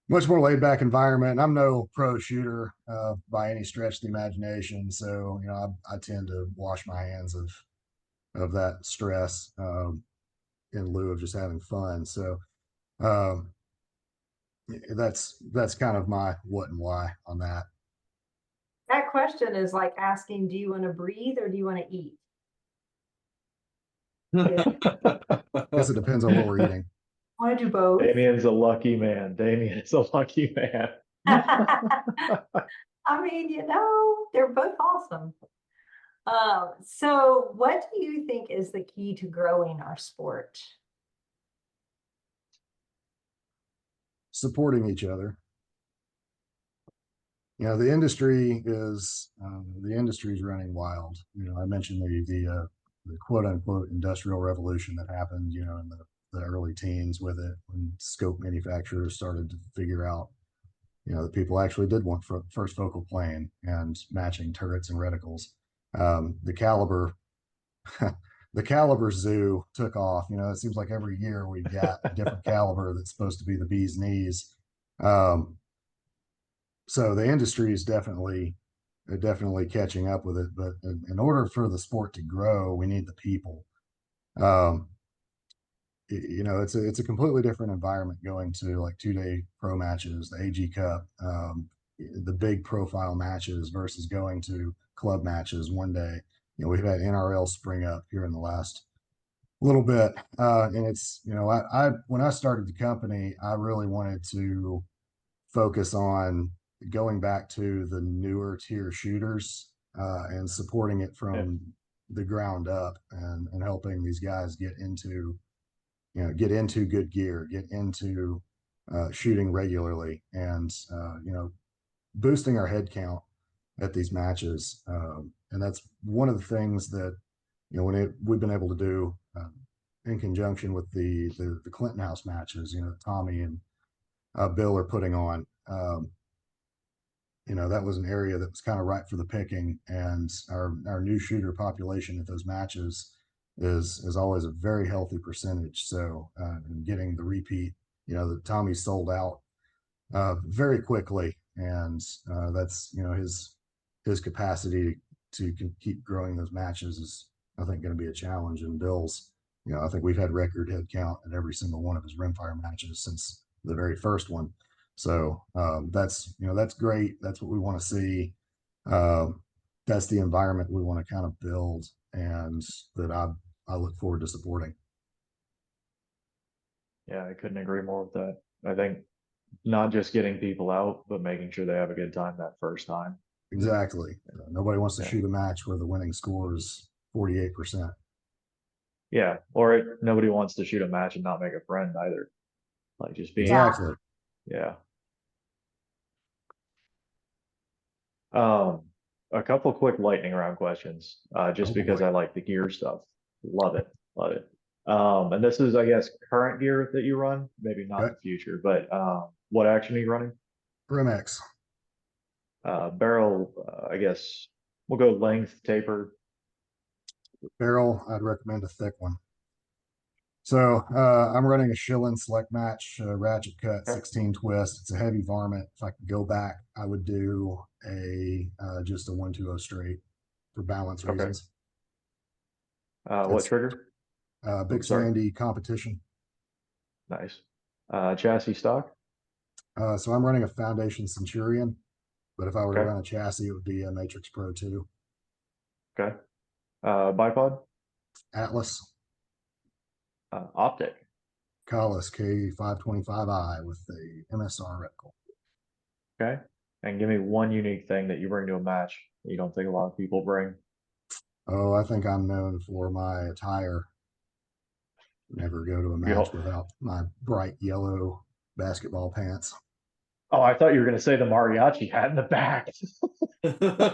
much more laid back environment. I'm no pro shooter by any stretch of the imagination, so I tend to wash my hands of that stress in lieu of just having fun. So um, that's kind of my what and why on that. That question is like asking, do you want to breathe or do you want to eat? Guess it depends on what we're eating. I want to do both. Damien's a lucky man. Damien is a lucky man. I mean, they're both awesome. So what do you think is the key to growing our sport? Supporting each other. The industry is running wild. I mentioned the quote unquote industrial revolution that happened, in the early teens with it, when scope manufacturers started to figure out, that people actually did want first focal plane and matching turrets and reticles. The caliber zoo took off. It seems like every year we've got a different caliber that's supposed to be the bee's knees. So the industry is definitely catching up with it. But in order for the sport to grow, we need the people. It's a completely different environment going to like 2-day pro matches, the AG Cup, the big profile matches versus going to club matches one day. We've had NRL spring up here in the last little bit, and it's when I started the company, I really wanted to focus on going back to the newer tier shooters and supporting it from the ground up and helping these guys get into good gear, get into shooting regularly, and boosting our head count at these matches. And that's one of the things that we've been able to do in conjunction with the Clinton House matches. Tommy and Bill are putting on. That was an area that was kind of ripe for the picking, and our new shooter population at those matches is always a very healthy percentage. So getting the repeat, the Tommy sold out very quickly, and that's his capacity to keep growing those matches is, I think, going to be a challenge. And Bill's, I think we've had record head count at every single one of his rimfire matches since the very first one. So that's great. That's what we want to see. That's the environment we want to kind of build, and that I look forward to supporting. Yeah, I couldn't agree more with that. I think not just getting people out, but making sure they have a good time that first time. Exactly. Nobody wants to shoot a match where the winning score is 48%. Yeah, or nobody wants to shoot a match and not make a friend either. Like just being Exactly. Yeah. A couple quick lightning round questions, just because boy. I like the gear stuff. Love it, love it. And this is, I guess, current gear that you run, maybe not the future, but what action are you running? Rimex. Barrel, I guess we'll go length, taper. Barrel, I'd recommend a thick one. So I'm running a Schillen Select Match ratchet cut 16 twist. It's a heavy varmint. If I could go back, I would do just a 120 straight for balance reasons. What trigger? Big Sandy Competition. Nice. Chassis stock? So I'm running a Foundation Centurion, but if I were to run a chassis, it would be a Matrix Pro 2. Okay. Bipod? Atlas. Optic? Kahles K525i with the MSR reticle. Okay. And give me one unique thing that you bring to a match that you don't think a lot of people bring. Oh, I think I'm known for my attire. Never go to a match without my bright yellow basketball pants. Oh, I thought you were going to say the mariachi hat in the back.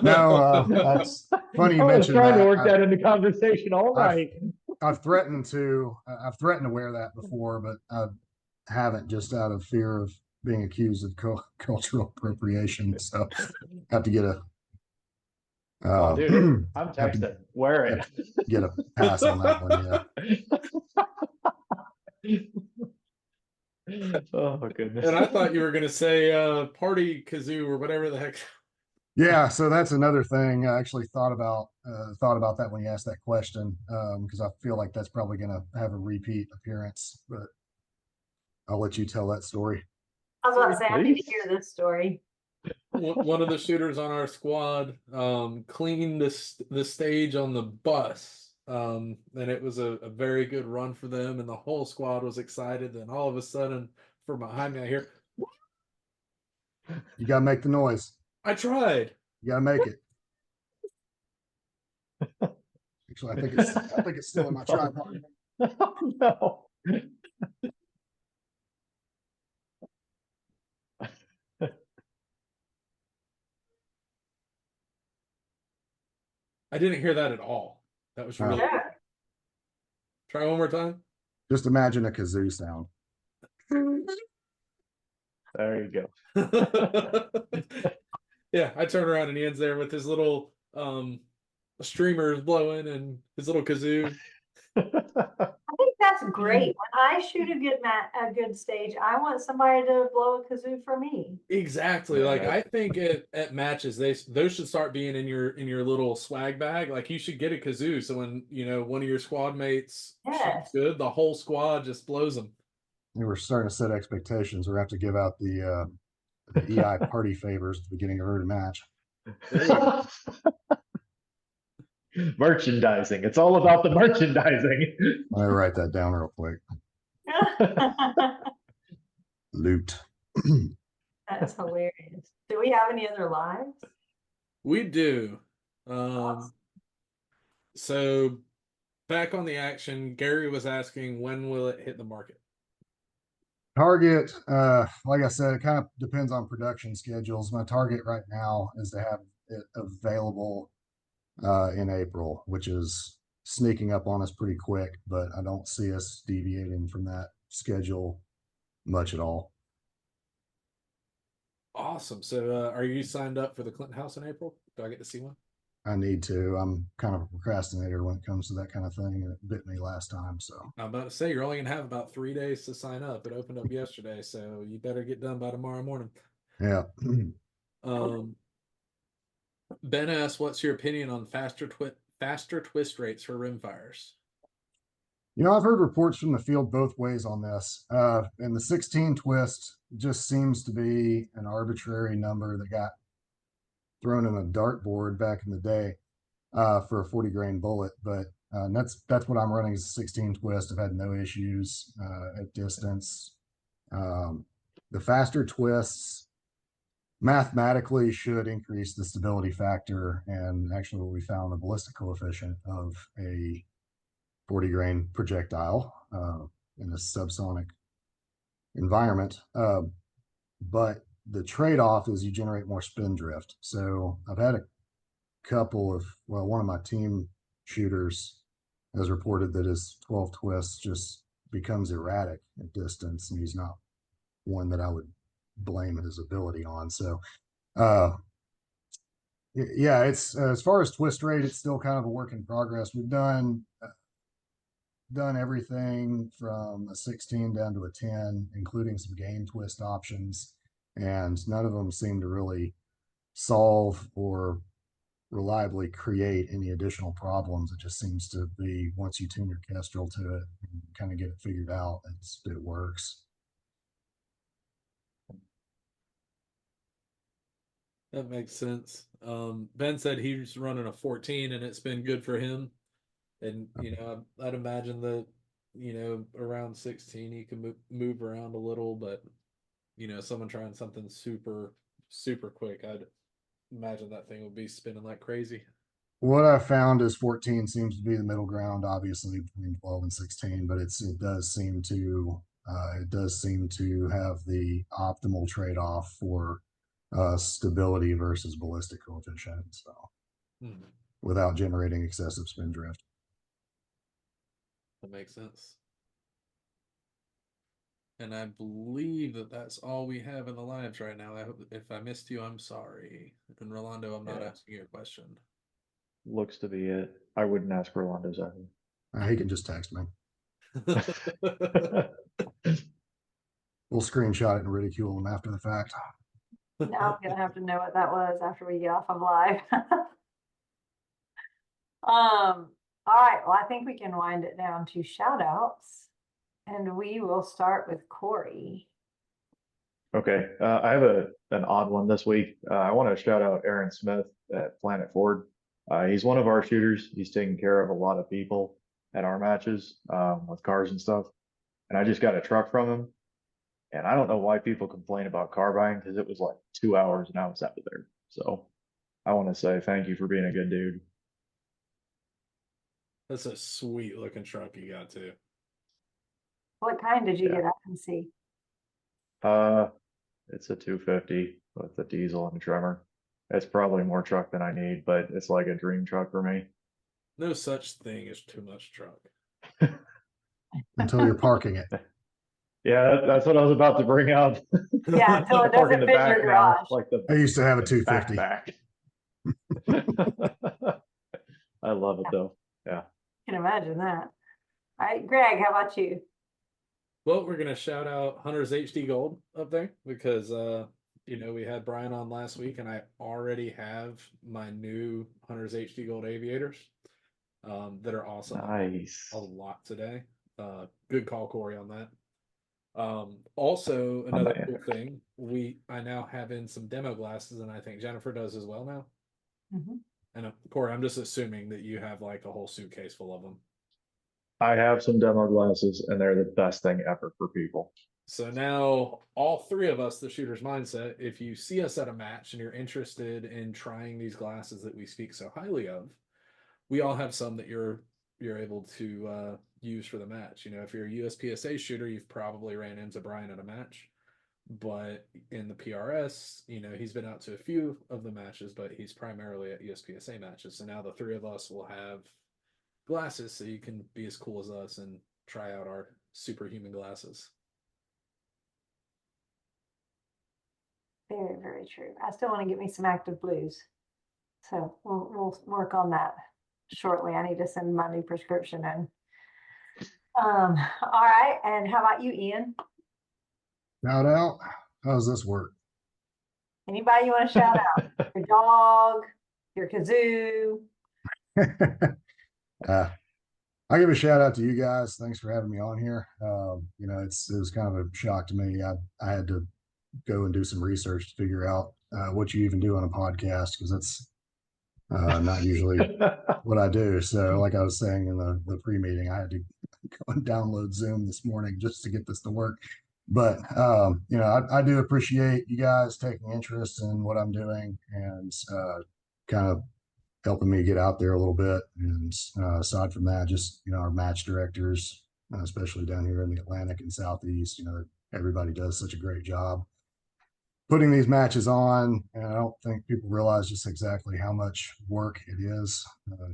No, that's funny you mentioned that. I was trying to work that into conversation all night. I've threatened to wear that before, but I haven't, just out of fear of being accused of cultural appropriation. So I have to get a dude, I'm texting. Wear it. Get a pass on that one, yeah. Oh goodness. And I thought you were gonna say party kazoo or whatever the heck. Yeah, so that's another thing. I actually thought about that when you asked that question, because I feel like that's probably gonna have a repeat appearance, but I'll let you tell that story. I was about to say, I need to Please. hear this story. One of the shooters on our squad cleaned the stage on the bus. And it was a very good run for them, and the whole squad was excited. Then all of a sudden, from behind me, I hear, You gotta make the noise. I tried. You gotta make it. Actually, I think it's still in my tripod. No. I didn't hear that at all. That was really Yeah. Try one more time. Just imagine a kazoo sound. There you go. Yeah, I turn around and Ian's there with his little streamers blowing and his little kazoo. I think that's great. When I shoot a good stage, I want somebody to blow a kazoo for me. Exactly. Yeah, Like that- I think at matches those should start being in your little swag bag. Like you should get a kazoo so when one of your squad mates shoots Yes. good, the whole squad just blows them. We were starting to set expectations. We're gonna have to give out the EI party favors at the beginning of every match. Merchandising. It's all about the merchandising. Let me write that down real quick. Loot. That's hilarious. Do we have any other lives? We do. Awesome. So back on the action, Gary was asking when will it hit the market? Target, like I said, it kind of depends on production schedules. My target right now is to have it available in April, which is sneaking up on us pretty quick, but I don't see us deviating from that schedule much at all. Awesome. So are you signed up for the Clinton House in April? Do I get to see one? I need to. I'm kind of a procrastinator when it comes to that kind of thing, and it bit me last time. So I'm about to say you're only gonna have about 3 days to sign up. It opened up yesterday, so you better get done by tomorrow morning. yeah. Ben asks, "What's your opinion on faster twist rates for rimfires?" I've heard reports from the field both ways on this. And the 16 twist just seems to be an arbitrary number that got thrown in a dartboard back in the day for a 40 grain bullet. But that's what I'm running is a 16 twist. I've had no issues at distance. The faster twists mathematically should increase the stability factor, and actually what we found the ballistic coefficient of a 40 grain projectile in a subsonic environment. But the trade-off is you generate more spin drift. So I've had a couple of, one of my team shooters has reported that his 12 twists just becomes erratic at distance, and he's not one that I would blame his ability on. So yeah, it's as far as twist rate, it's still kind of a work in progress. We've done everything from a 16 down to a 10, including some gain twist options, and none of them seem to really solve or reliably create any additional problems. It just seems to be once you tune your Kestrel to it and kind of get it figured out, it works. That makes sense. Ben said he's running a 14 and it's been good for him. And I'd imagine that around 16 he can move around a little, but someone trying something super super quick, I'd imagine that thing would be spinning like crazy. What I found is 14 seems to be the middle ground, obviously between 12 and 16, but it does seem to have the optimal trade-off for stability versus ballistic coefficient. So without generating excessive spin drift. That makes sense. And I believe that that's all we have in the lives right now. I hope if I missed you, I'm sorry. And Rolando, I'm not asking you a question. Looks to be it. I wouldn't ask Rolando's He can just text me. we'll screenshot it and ridicule them after the fact. Now I'm gonna have to know what that was after we get off of live. All right, well, I think we can wind it down to shout outs. And we will start with Corey. Okay, I have an odd one this week. I want to shout out Aaron Smith at Planet Ford. He's one of our shooters. He's taking care of a lot of people at our matches, with cars and stuff. And I just got a truck from him. And I don't know why people complain about car buying because it was like 2 hours and I was out of there. So I want to say thank you for being a good dude. That's a sweet looking truck you got too. What kind did you Yeah. get? I can see. It's a 250 with the diesel and the trimmer. It's probably more truck than I need, but it's like a dream truck for me. No such thing as too much truck. Until you're parking it. Yeah, that's what I was about to bring up. Yeah, until it Park in doesn't the fit back your now, garage. like the I used to have a 250. back. I love it though. Yeah. Can imagine that. All right, Greg, how about you? Well, we're gonna shout out Hunter's HD Gold up there because we had Brian on last week and I already have my new Hunter's HD Gold aviators that are awesome. Nice. A lot today. Good call, Corey, on that. Also another man. cool thing, I now have in some demo glasses and I think Jennifer does as well now. Mhm. And Corey, I'm just assuming that you have like a whole suitcase full of them. I have some demo glasses and they're the best thing ever for people. So now all three of us, the Shooter's Mindset, if you see us at a match and you're interested in trying these glasses that we speak so highly of, we all have some that you're able to use for the match. If you're a USPSA shooter, you've probably ran into Brian at a match. But in the PRS, he's been out to a few of the matches, but he's primarily at USPSA matches. So now the three of us will have glasses so you can be as cool as us and try out our superhuman glasses. Very, very true. I still want to get me some active blues. So we'll work on that shortly. I need to send my new prescription in. All right. And how about you, Ian? Shout out. How does this work? Anybody you want to shout out? Your dog, your kazoo. I give a shout out to you guys. Thanks for having me on here. It was kind of a shock to me. I had to go and do some research to figure out what you even do on a podcast because that's not usually what I do. So, like I was saying in the pre-meeting, I had to go and download Zoom this morning just to get this to work. But I do appreciate you guys taking interest in what I'm doing and kind of helping me get out there a little bit. And aside from that, just our match directors, especially down here in the Atlantic and Southeast, everybody does such a great job putting these matches on. And I don't think people realize just exactly how much work it is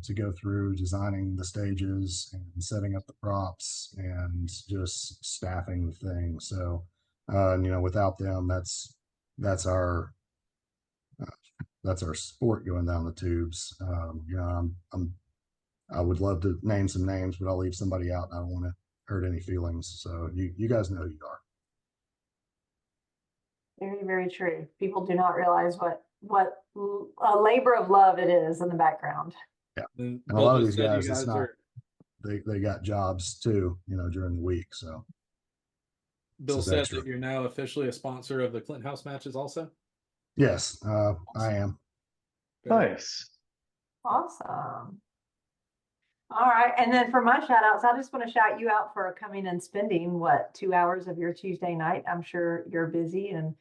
to go through designing the stages and setting up the props and just staffing the thing. So, without them, that's our sport going down the tubes. I would love to name some names, but I'll leave somebody out. I don't want to hurt any feelings. So you guys know who you are. Very, very true. People do not realize what a labor of love it is in the background. Yeah. And a lot of these said guys, it's not, they got jobs too, during the week. So Bill it's said extra. that you're now officially a sponsor of the Clinton House matches also. Yes, I am. Nice. Awesome. All right. And then for my shout outs, I just want to shout you out for coming and spending 2 hours of your Tuesday night. I'm sure you're busy and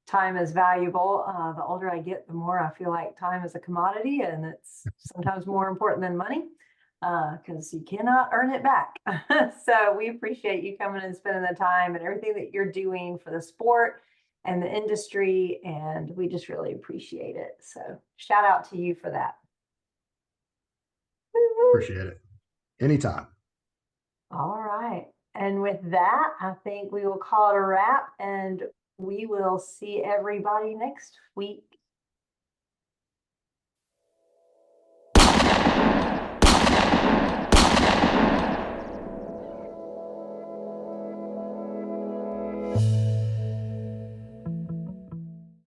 time is valuable. The older I get, the more I feel like time is a commodity and it's sometimes more important than money because you cannot earn it back. So we appreciate you coming and spending the time and everything that you're doing for the sport and the industry. And we just really appreciate it. So shout out to you for that. Appreciate it. Anytime. All right. And with that, I think we will call it a wrap and we will see everybody next week.